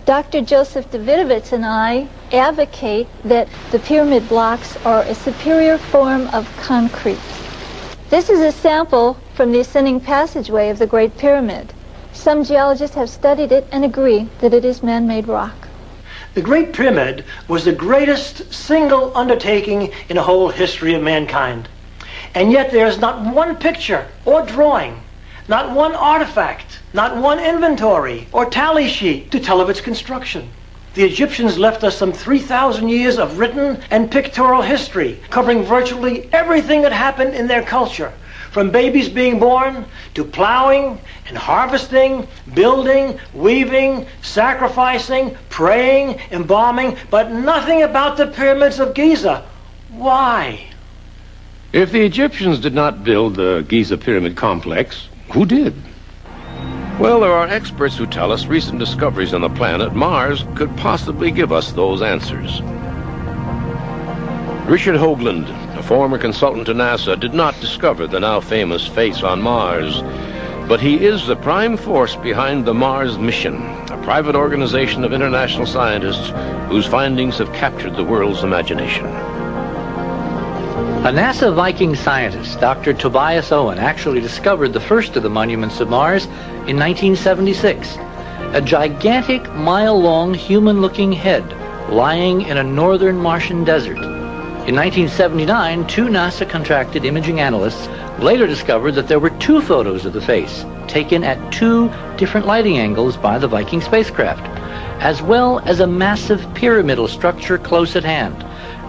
Dr. Joseph Davidovits and I advocate that the pyramid blocks are a superior form of concrete. This is a sample from the ascending passageway of the Great Pyramid. Some geologists have studied it and agree that it is man-made rock. The Great Pyramid was the greatest single undertaking in the whole history of mankind. And yet there's not one picture or drawing, not one artifact, not one inventory or tally sheet to tell of its construction. The Egyptians left us some 3,000 years of written and pictorial history, covering virtually everything that happened in their culture, from babies being born to plowing and harvesting, building, weaving, sacrificing, praying, embalming, but nothing about the pyramids of Giza. Why? If the Egyptians did not build the Giza Pyramid Complex, who did? Well, there are experts who tell us recent discoveries on the planet Mars could possibly give us those answers. Richard Hoagland, a former consultant to NASA, did not discover the now famous face on Mars, but he is the prime force behind the Mars mission, a private organization of international scientists whose findings have captured the world's imagination. A NASA Viking scientist, Dr. Tobias Owen, actually discovered the first of the monuments of Mars in 1976. A gigantic, mile-long, human-looking head lying in a northern Martian desert. In 1979, two NASA-contracted imaging analysts later discovered that there were two photos of the face, taken at two different lighting angles by the Viking spacecraft, as well as a massive pyramidal structure close at hand,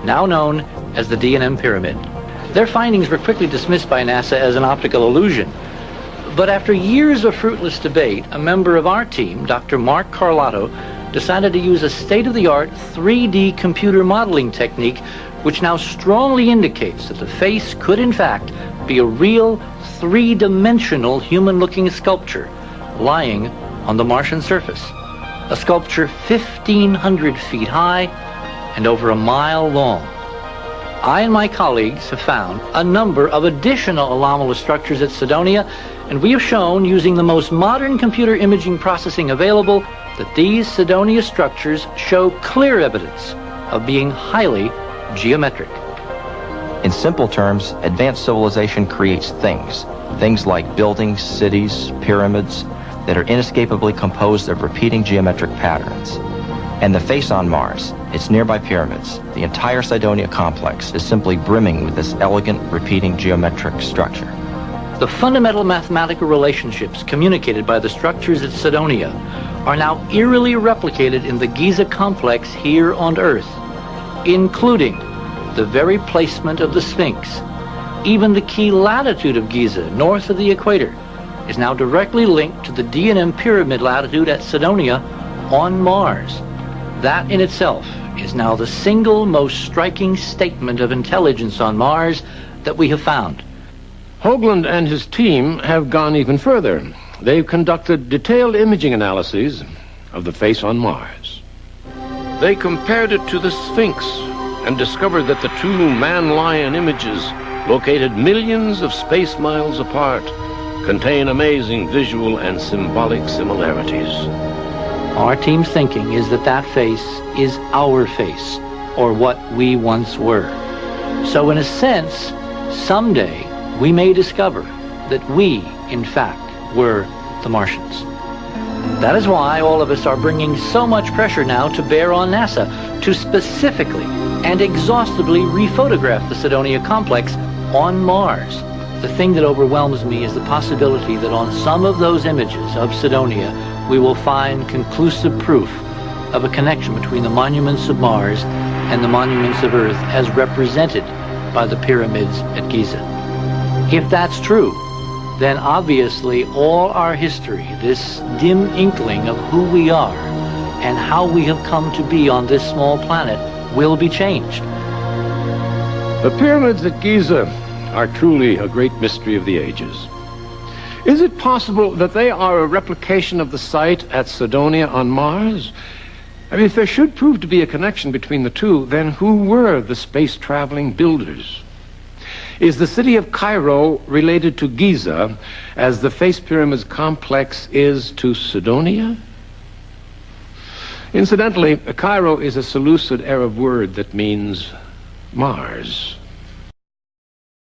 now known as the D&M Pyramid. Their findings were quickly dismissed by NASA as an optical illusion. But after years of fruitless debate, a member of our team, Dr. Mark Carlotto, decided to use a state-of-the-art 3D computer modeling technique which now strongly indicates that the face could in fact be a real three-dimensional human-looking sculpture lying on the Martian surface. A sculpture 1,500 feet high and over a mile long. I and my colleagues have found a number of additional anomalous structures at Cydonia, and we have shown, using the most modern computer imaging processing available, that these Cydonia structures show clear evidence of being highly geometric. In simple terms, advanced civilization creates things like buildings, cities, pyramids, that are inescapably composed of repeating geometric patterns. And the face on Mars, its nearby pyramids, the entire Cydonia complex is simply brimming with this elegant, repeating geometric structure. The fundamental mathematical relationships communicated by the structures at Cydonia are now eerily replicated in the Giza complex here on Earth, including the very placement of the Sphinx. Even the key latitude of Giza, north of the equator, is now directly linked to the D&M Pyramid latitude at Cydonia on Mars. That in itself is now the single most striking statement of intelligence on Mars that we have found. Hoagland and his team have gone even further. They've conducted detailed imaging analyses of the face on Mars. They compared it to the Sphinx and discovered that the two man-lion images, located millions of space miles apart, contain amazing visual and symbolic similarities. Our team's thinking is that that face is our face, or what we once were. So in a sense, someday we may discover that we, in fact, were the Martians. That is why all of us are bringing so much pressure now to bear on NASA to specifically and exhaustively rephotograph the Cydonia complex on Mars. The thing that overwhelms me is the possibility that on some of those images of Cydonia, we will find conclusive proof of a connection between the monuments of Mars and the monuments of Earth as represented by the pyramids at Giza. If that's true, then obviously all our history, this dim inkling of who we are and how we have come to be on this small planet, will be changed. The pyramids at Giza are truly a great mystery of the ages. Is it possible that they are a replication of the site at Cydonia on Mars? I mean, if there should prove to be a connection between the two, then who were the space-traveling builders? Is the city of Cairo related to Giza as the Face Pyramids complex is to Cydonia? Incidentally, Cairo is a Seleucid Arab word that means Mars.